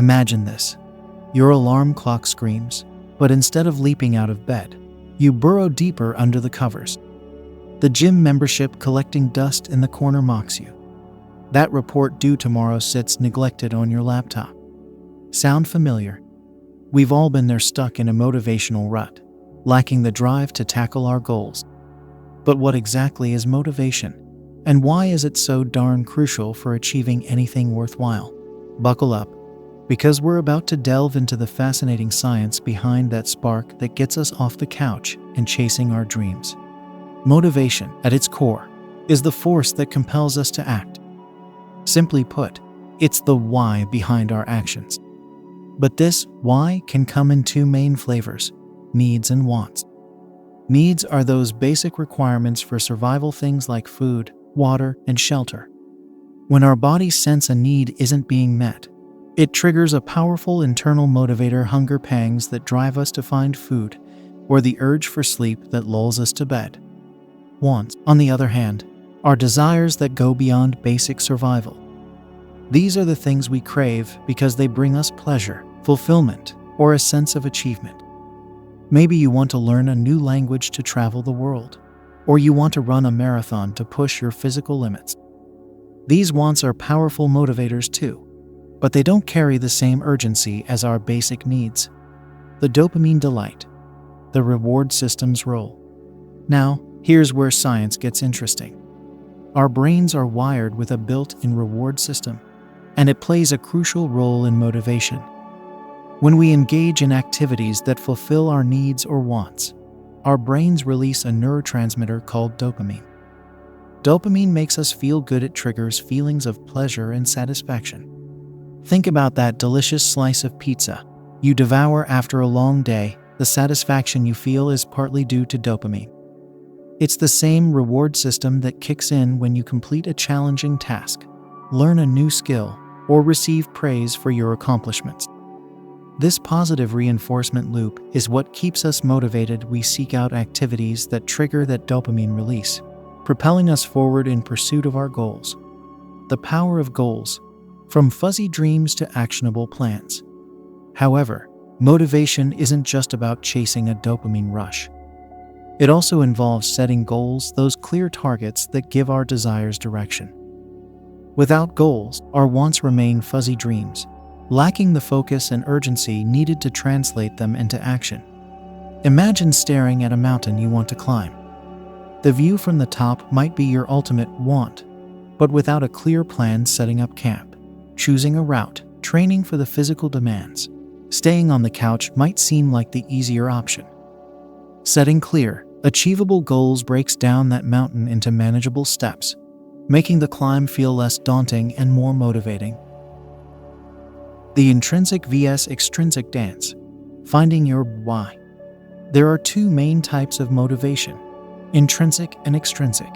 Imagine this. Your alarm clock screams, but instead of leaping out of bed, you burrow deeper under the covers. The gym membership collecting dust in the corner mocks you. That report due tomorrow sits neglected on your laptop. Sound familiar? We've all been there, stuck in a motivational rut, lacking the drive to tackle our goals. But what exactly is motivation? And why is it so darn crucial for achieving anything worthwhile? Buckle up, because we're about to delve into the fascinating science behind that spark that gets us off the couch and chasing our dreams. Motivation, at its core, is the force that compels us to act. Simply put, it's the why behind our actions. But this why can come in two main flavors: needs and wants. Needs are those basic requirements for survival, things like food, water, and shelter. When our bodies sense a need isn't being met, it triggers a powerful internal motivator: hunger pangs that drive us to find food, or the urge for sleep that lulls us to bed. Wants, on the other hand, are desires that go beyond basic survival. These are the things we crave because they bring us pleasure, fulfillment, or a sense of achievement. Maybe you want to learn a new language to travel the world, or you want to run a marathon to push your physical limits. These wants are powerful motivators too, but they don't carry the same urgency as our basic needs. The dopamine delight, the reward system's role. Now, here's where science gets interesting. Our brains are wired with a built-in reward system, and it plays a crucial role in motivation. When we engage in activities that fulfill our needs or wants, our brains release a neurotransmitter called dopamine. Dopamine makes us feel good. It triggers feelings of pleasure and satisfaction. Think about that delicious slice of pizza you devour after a long day. The satisfaction you feel is partly due to dopamine. It's the same reward system that kicks in when you complete a challenging task, learn a new skill, or receive praise for your accomplishments. This positive reinforcement loop is what keeps us motivated. We seek out activities that trigger that dopamine release, propelling us forward in pursuit of our goals. The power of goals, from fuzzy dreams to actionable plans. However, motivation isn't just about chasing a dopamine rush. It also involves setting goals, those clear targets that give our desires direction. Without goals, our wants remain fuzzy dreams, lacking the focus and urgency needed to translate them into action. Imagine staring at a mountain you want to climb. The view from the top might be your ultimate want, but without a clear plan, setting up camp, choosing a route, training for the physical demands, staying on the couch might seem like the easier option. Setting clear, achievable goals breaks down that mountain into manageable steps, making the climb feel less daunting and more motivating. The intrinsic vs. extrinsic dance, finding your why. There are two main types of motivation: intrinsic and extrinsic.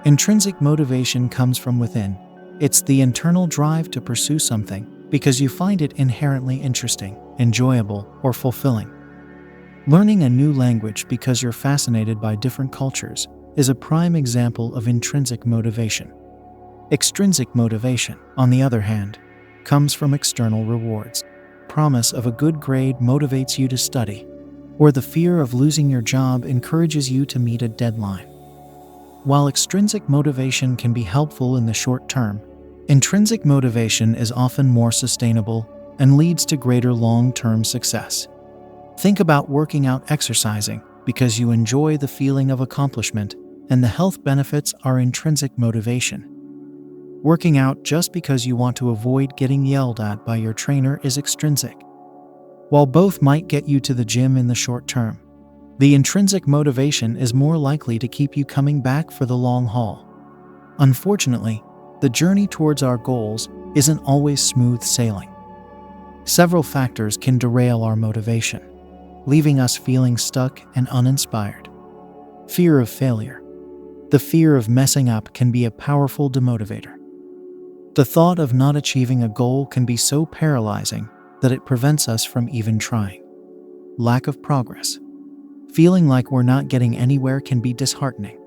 Intrinsic motivation comes from within. It's the internal drive to pursue something because you find it inherently interesting, enjoyable, or fulfilling. Learning a new language because you're fascinated by different cultures is a prime example of intrinsic motivation. Extrinsic motivation, on the other hand, comes from external rewards. Promise of a good grade motivates you to study, or the fear of losing your job encourages you to meet a deadline. While extrinsic motivation can be helpful in the short term, intrinsic motivation is often more sustainable and leads to greater long-term success. Think about working out, exercising, because you enjoy the feeling of accomplishment, and the health benefits are intrinsic motivation. Working out just because you want to avoid getting yelled at by your trainer is extrinsic. While both might get you to the gym in the short term, the intrinsic motivation is more likely to keep you coming back for the long haul. Unfortunately, the journey towards our goals isn't always smooth sailing. Several factors can derail our motivation, leaving us feeling stuck and uninspired. Fear of failure. The fear of messing up can be a powerful demotivator. The thought of not achieving a goal can be so paralyzing that it prevents us from even trying. Lack of progress. Feeling like we're not getting anywhere can be disheartening.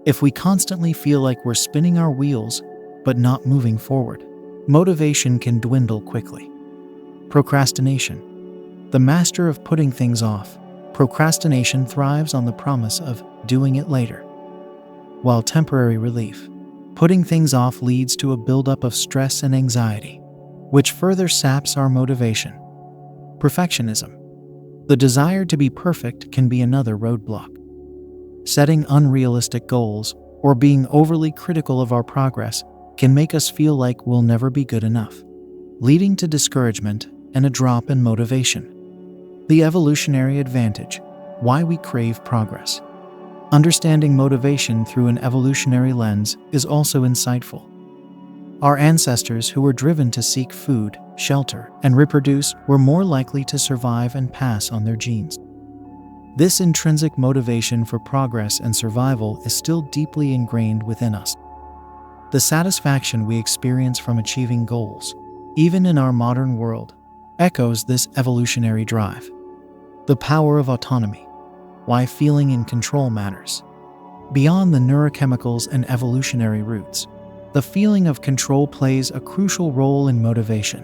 If we constantly feel like we're spinning our wheels but not moving forward, motivation can dwindle quickly. Procrastination. The master of putting things off, procrastination thrives on the promise of doing it later. While temporary relief, putting things off leads to a buildup of stress and anxiety, which further saps our motivation. Perfectionism. The desire to be perfect can be another roadblock. Setting unrealistic goals or being overly critical of our progress can make us feel like we'll never be good enough, leading to discouragement and a drop in motivation. The evolutionary advantage: why we crave progress. Understanding motivation through an evolutionary lens is also insightful. Our ancestors, who were driven to seek food, shelter, and reproduce, were more likely to survive and pass on their genes. This intrinsic motivation for progress and survival is still deeply ingrained within us. The satisfaction we experience from achieving goals, even in our modern world, echoes this evolutionary drive. The power of autonomy. Why feeling in control matters. Beyond the neurochemicals and evolutionary roots, the feeling of control plays a crucial role in motivation.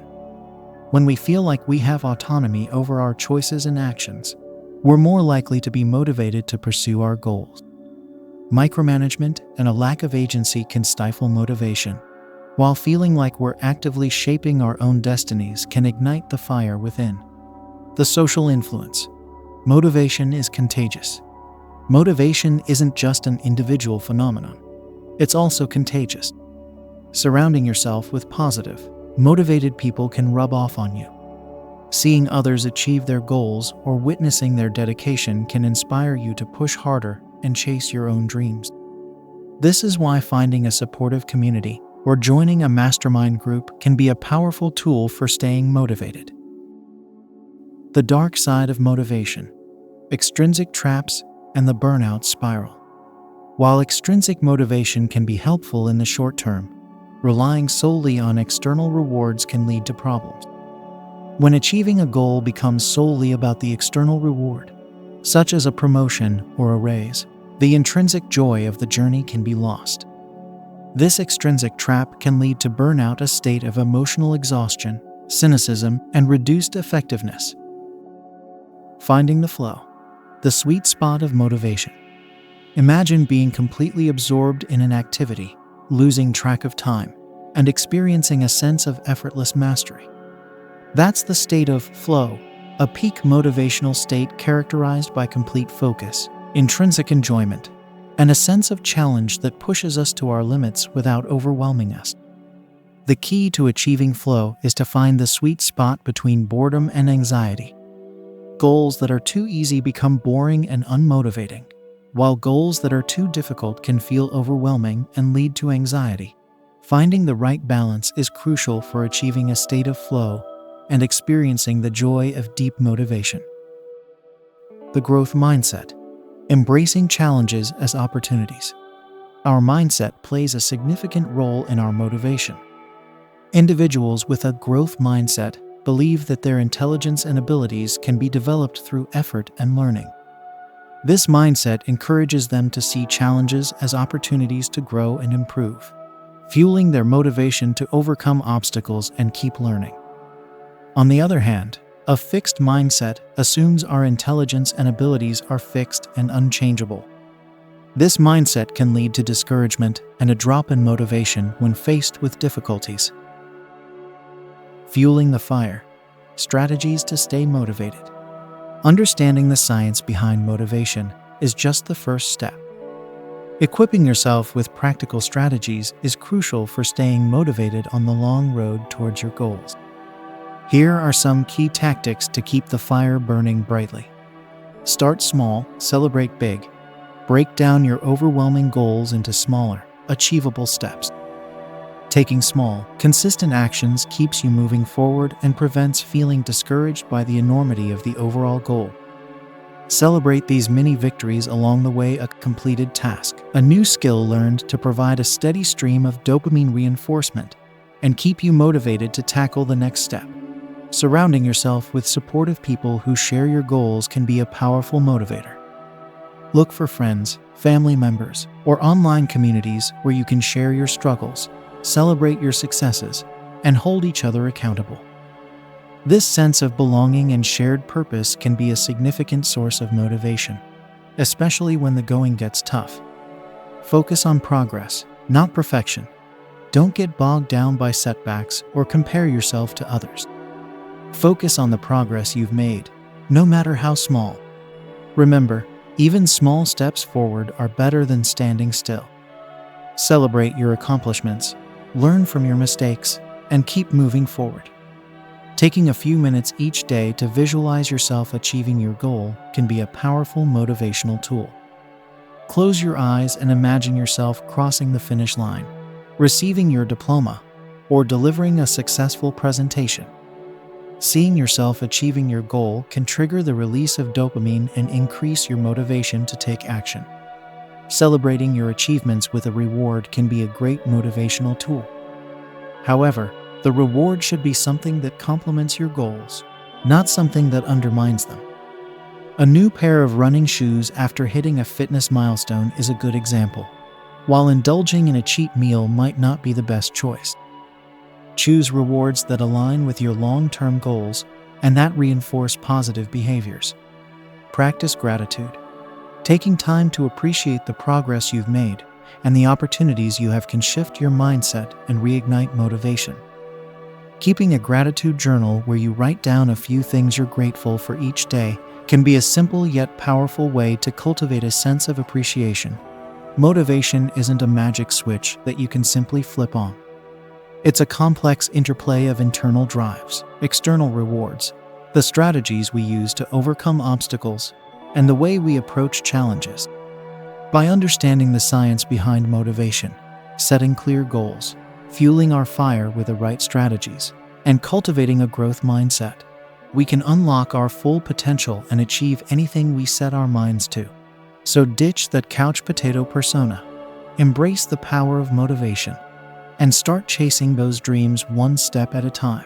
When we feel like we have autonomy over our choices and actions, we're more likely to be motivated to pursue our goals. Micromanagement and a lack of agency can stifle motivation, while feeling like we're actively shaping our own destinies can ignite the fire within. The social influence. Motivation is contagious. Motivation isn't just an individual phenomenon. It's also contagious. Surrounding yourself with positive, motivated people can rub off on you. Seeing others achieve their goals or witnessing their dedication can inspire you to push harder and chase your own dreams. This is why finding a supportive community or joining a mastermind group can be a powerful tool for staying motivated. The dark side of motivation. Extrinsic traps and the burnout spiral. While extrinsic motivation can be helpful in the short term, relying solely on external rewards can lead to problems. When achieving a goal becomes solely about the external reward, such as a promotion or a raise, the intrinsic joy of the journey can be lost. This extrinsic trap can lead to burnout, a state of emotional exhaustion, cynicism, and reduced effectiveness. Finding the flow. The sweet spot of motivation. Imagine being completely absorbed in an activity, losing track of time, and experiencing a sense of effortless mastery. That's the state of flow, a peak motivational state characterized by complete focus, intrinsic enjoyment, and a sense of challenge that pushes us to our limits without overwhelming us. The key to achieving flow is to find the sweet spot between boredom and anxiety. Goals that are too easy become boring and unmotivating, while goals that are too difficult can feel overwhelming and lead to anxiety. Finding the right balance is crucial for achieving a state of flow and experiencing the joy of deep motivation. The growth mindset. Embracing challenges as opportunities. Our mindset plays a significant role in our motivation. Individuals with a growth mindset believe that their intelligence and abilities can be developed through effort and learning. This mindset encourages them to see challenges as opportunities to grow and improve, fueling their motivation to overcome obstacles and keep learning. On the other hand, a fixed mindset assumes our intelligence and abilities are fixed and unchangeable. This mindset can lead to discouragement and a drop in motivation when faced with difficulties. Fueling the fire. Strategies to stay motivated. Understanding the science behind motivation is just the first step. Equipping yourself with practical strategies is crucial for staying motivated on the long road towards your goals. Here are some key tactics to keep the fire burning brightly. Start small, celebrate big. Break down your overwhelming goals into smaller, achievable steps. Taking small, consistent actions keeps you moving forward and prevents feeling discouraged by the enormity of the overall goal. Celebrate these mini victories along the way, a completed task, a new skill learned, to provide a steady stream of dopamine reinforcement and keep you motivated to tackle the next step. Surrounding yourself with supportive people who share your goals can be a powerful motivator. Look for friends, family members, or online communities where you can share your struggles, celebrate your successes, and hold each other accountable. This sense of belonging and shared purpose can be a significant source of motivation, especially when the going gets tough. Focus on progress, not perfection. Don't get bogged down by setbacks or compare yourself to others. Focus on the progress you've made, no matter how small. Remember, even small steps forward are better than standing still. Celebrate your accomplishments, learn from your mistakes, and keep moving forward. Taking a few minutes each day to visualize yourself achieving your goal can be a powerful motivational tool. Close your eyes and imagine yourself crossing the finish line, receiving your diploma, or delivering a successful presentation. Seeing yourself achieving your goal can trigger the release of dopamine and increase your motivation to take action. Celebrating your achievements with a reward can be a great motivational tool. However, the reward should be something that complements your goals, not something that undermines them. A new pair of running shoes after hitting a fitness milestone is a good example, while indulging in a cheat meal might not be the best choice. Choose rewards that align with your long-term goals and that reinforce positive behaviors. Practice gratitude. Taking time to appreciate the progress you've made and the opportunities you have can shift your mindset and reignite motivation. Keeping a gratitude journal where you write down a few things you're grateful for each day can be a simple yet powerful way to cultivate a sense of appreciation. Motivation isn't a magic switch that you can simply flip on. It's a complex interplay of internal drives, external rewards, the strategies we use to overcome obstacles, and the way we approach challenges. By understanding the science behind motivation, setting clear goals, fueling our fire with the right strategies, and cultivating a growth mindset, we can unlock our full potential and achieve anything we set our minds to. So ditch that couch potato persona. Embrace the power of motivation and start chasing those dreams one step at a time.